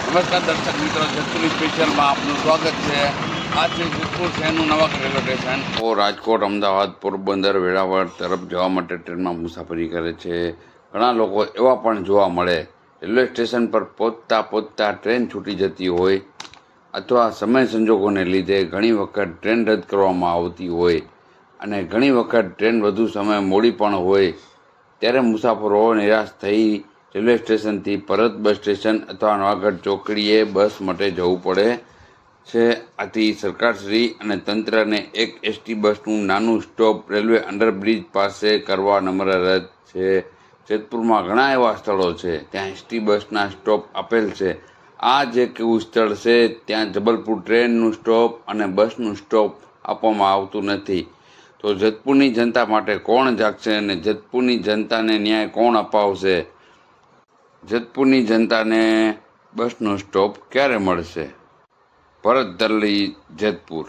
નમસ્કાર દર્શક મિત્રો, જેતપુરની સ્પેશિયલમાં આપનું સ્વાગત છે. આ છે જેતપુર શહેરનું નવા રેલવે સ્ટેશન. રાજકોટ, અમદાવાદ, પોરબંદર, વેળાવળ તરફ જવા માટે ટ્રેનમાં મુસાફરી કરે છે. ઘણા લોકો એવા પણ જોવા મળે રેલવે સ્ટેશન પર પહોંચતા ટ્રેન છૂટી જતી હોય અથવા સમય સંજોગોને લીધે ઘણી વખત ટ્રેન રદ કરવામાં આવતી હોય અને ઘણી વખત ટ્રેન વધુ સમય મોડી પણ હોય ત્યારે મુસાફરો નિરાશ થઈ રેલવે સ્ટેશનથી પરત બસ સ્ટેશન અથવા નવાગઢ ચોકડીએ બસ માટે જવું પડે છે. આથી સરકારશ્રી અને તંત્રને એક એસટી બસનું નાનું સ્ટોપ રેલવે અંડરબ્રિજ પાસે કરવા નમ્ર અરજ છે. જેતપુરમાં ઘણા એવા સ્થળો છે ત્યાં એસટી બસના સ્ટોપ આપેલ છે. આ જે કેવું સ્થળ છે ત્યાં જબલપુર ટ્રેનનું સ્ટોપ અને બસનું સ્ટોપ આપવામાં આવતું નથી. તો જેતપુરની જનતા માટે કોણ જાગશે અને જેતપુરની જનતાને ન્યાય કોણ અપાવશે? જેતપુરની જનતાને બસનો સ્ટોપ ક્યારે મળશે? ભરત દલઈ, જેતપુર.